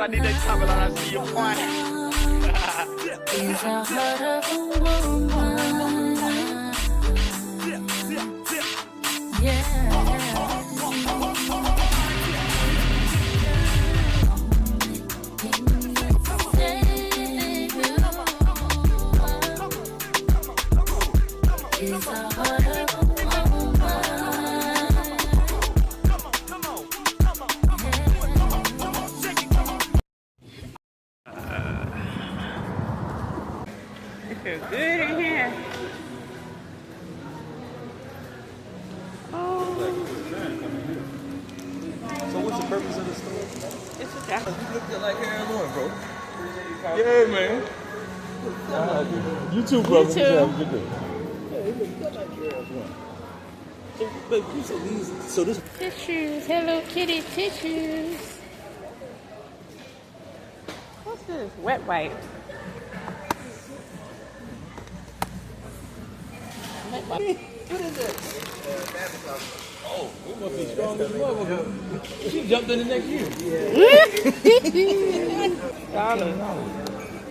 I need that time, but I see your point. It feels good in here. Oh. So what's the purpose of the store? It's a jacket. You look like Aaron Warren, bro. Yeah, man. You too, brother. You too. Have a good day. Yeah, he looks like Aaron Warren. So this Tissues. Hello Kitty tissues. What's this? Wet wipe. Wet wipe. What is that? Oh, we must be strong as a motherfucker. She jumped in the next year. $1.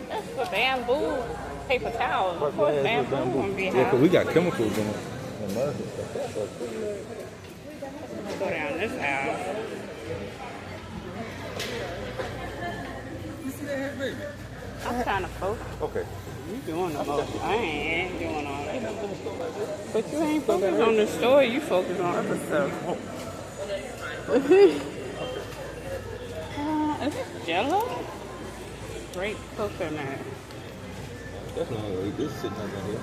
That's for bamboo paper towels. Of course, bamboo won't be high. Yeah, because we got chemicals in it. Go down this aisle. You see that hair, baby? I'm trying to focus. Okay. You doing the most. I ain't doing all that. But you ain't focused on the store. You focus on other stuff. Is this Jello? Great coconut. Definitely. This is sitting under here.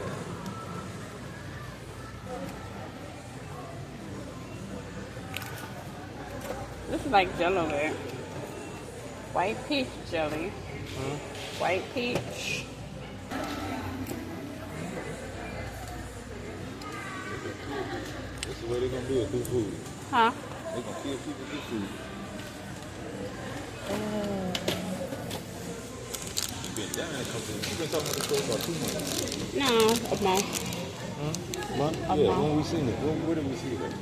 This is like Jello there. White peach jelly. White peach. This is the way they're going to do it through food. Huh? They're going to kill people through food. You've been down there you've been talking about the store about 2 months. No, a month. Month? A Yeah, month. when we seen it. Where did we see it at?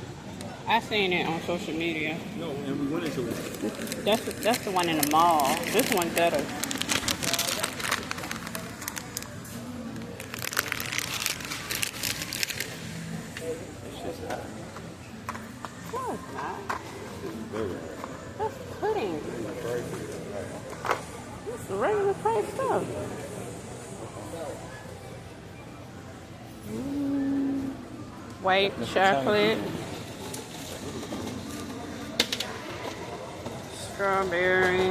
I seen it on social media. No, and we went into it. That's the one in the mall. This one's better. It's just hot. No, it's not. Very That's pudding. It's regular price stuff. White chocolate. Strawberry.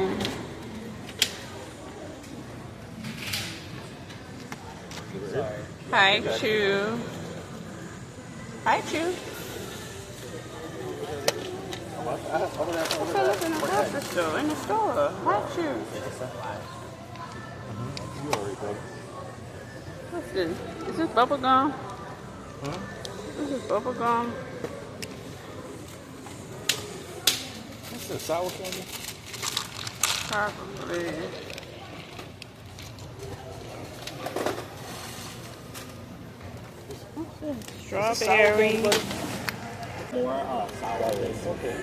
Hi, Chew. Hi, Chew. I look in the grocery store, in the store. Hi, Chew. You already got it. What's this? Is this bubble gum? This is bubble gum. What's this, sour candy? Probably. What's this? Strawberry. More sour. Okay.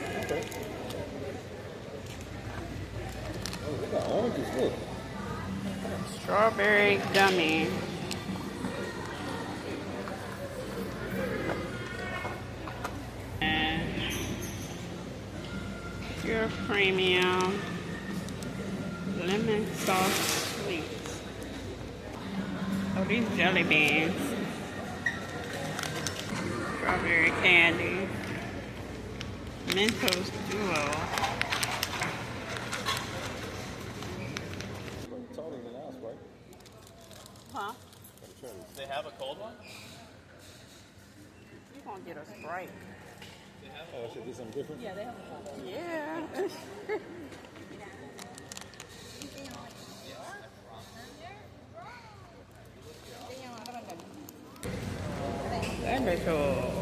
Oh, they got oranges, look. Strawberry gummy. And pure premium lemon sauce sweets. Oh, these jelly beans. Strawberry candy. Mentos Duo. Taller than ours, right? Huh? They have a cold one? You gonna get a Sprite? Oh, I should do something different? Yeah, they have a cold one. Yeah. That makes cool.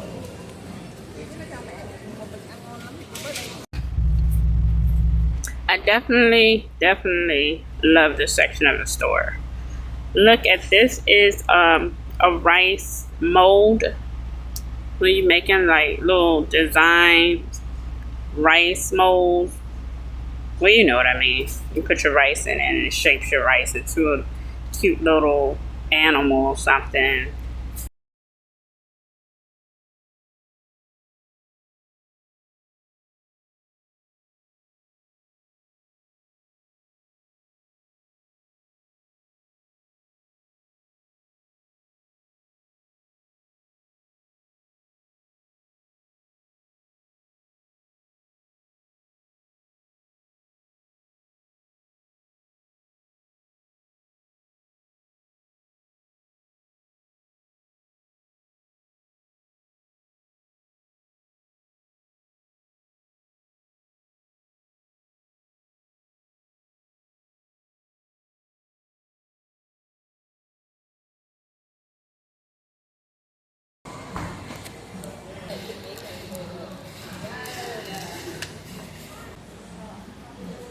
I definitely love this section of the store. Look at this is a rice mold where you making like little designs, rice molds. Well, you know what I mean. You put your rice in it and it shapes your rice into a cute little animal or something.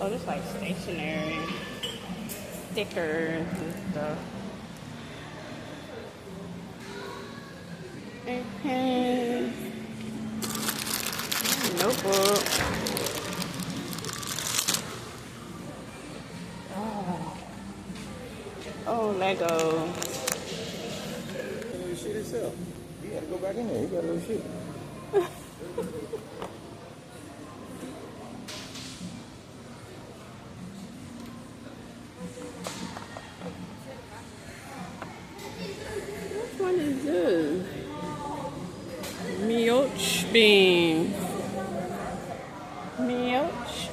Oh, just like stationery, stickers and stuff. And pens, notebook. Oh, Lego. You shit yourself. You gotta go back in there. You got a little shit. Which one is this? Milch beans. Milch.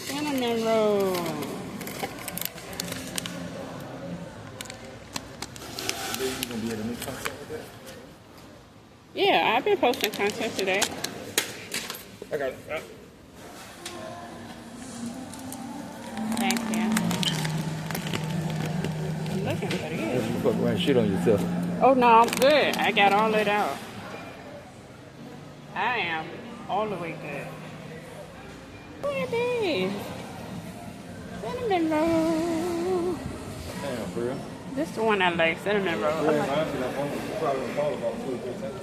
Cinnamon roll. You gonna be able to make content with that? Yeah, I've been posting content today. I got it. Thank you. I'm looking for it. You fuck around shit on yourself. Oh no, I'm good. I got all it out. I am all the way good. Look at this. Cinnamon roll. Damn, for real? This is the one I like, cinnamon roll. Yeah, I like- honestly, that phone will probably call about 2 or 3 seconds.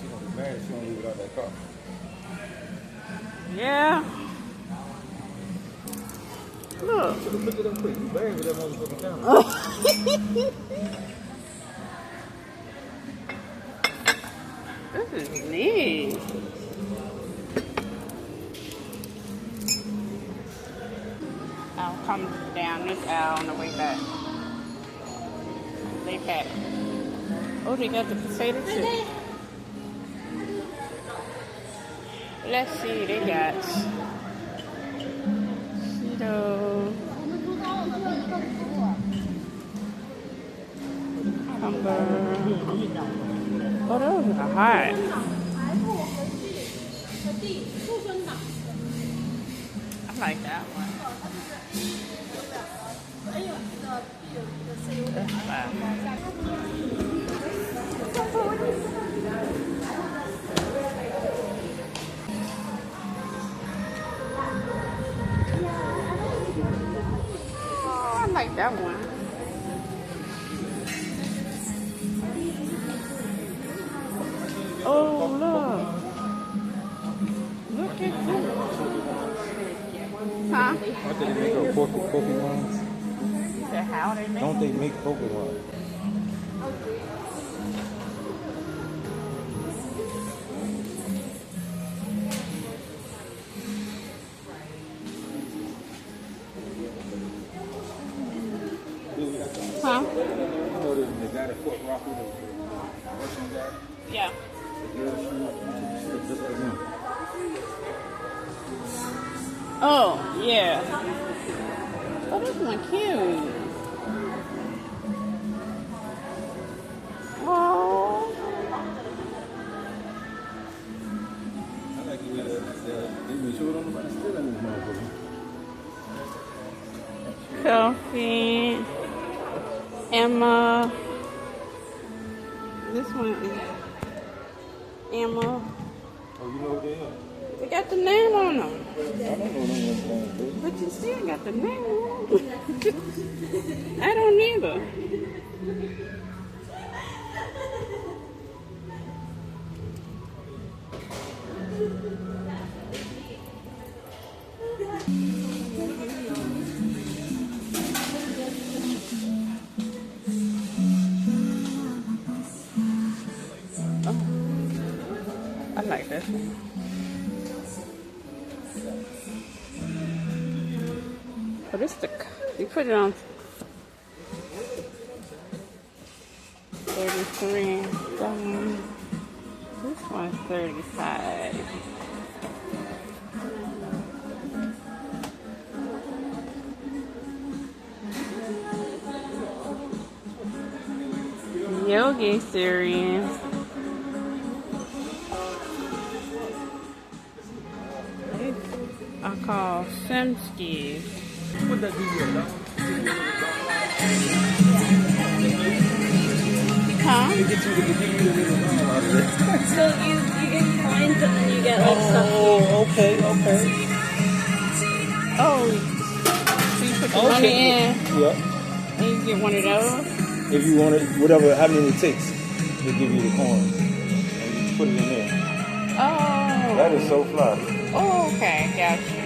She's gonna be mad if she don't leave without that car. Yeah. Look. Should have picked it up quick. You buried with that motherfucking camera. This is neat. I'll come down this aisle on the way back. They pack. Oh, they got the potato chips. Let's see, they got Cheetos, cucumber. Oh, those are hot. I like that one. That's fine. Oh, I like that one. Oh, look. Look at this. Huh? Aren't they make a coffee ones? Is that how they make Don't they make coffee ones? Huh? You know the guy that Fort Rockwood, the Russian guy? Yeah. The girl, she looks just like him. Oh, yeah. Oh, this one cute. Oh. I like the way they make sure nobody stealing this motherfucker. Coffee Emma. This one is Emma. Oh, you know who they are? They got the name on them. I don't know them. But you still got the name on them. I don't either. I like this one. But it's the, you put it on 33. This one's 35. Yogi series. I call Simskis. What that do you Huh? They get you the little out of it. So you get coins and then you get like stuff. Oh, okay. Oh, so you put the money in Yeah. and you get one of those? If you want it, whatever, how many it takes, they give you the coins. And you put it in there. Oh. That is so fly. Oh, okay, gotcha.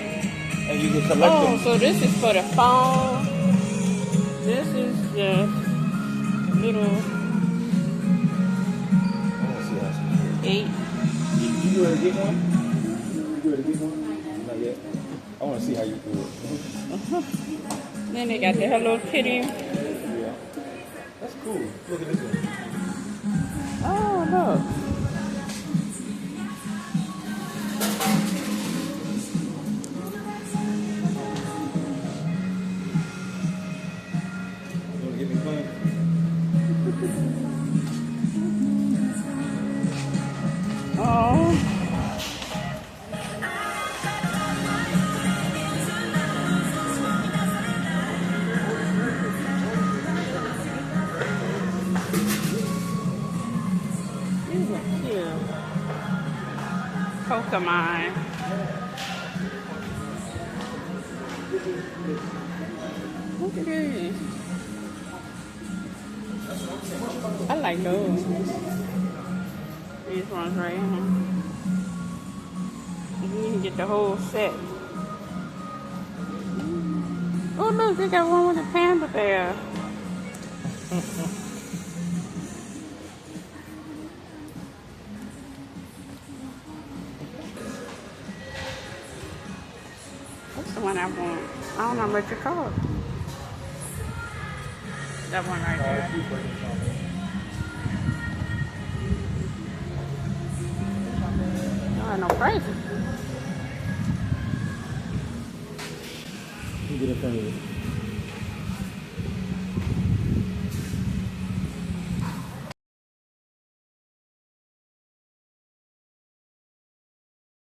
And you can collect Oh, them. so this is for the phone. This is just little I want to see how she 8. You ready to get one? You ready to get one? Not yet. I want to see how you do it. Then they got the Hello Kitty. Yeah. That's cool. Look at this one. Oh, look. You want to get me fun? Oh. These are cute. Pokemon. Look at these. I like those. These ones right here. You can get the whole set. Oh look, they got one with a panda bear. That's the one I want. I don't know what you call it. That one right there. No prices. You get in front of it.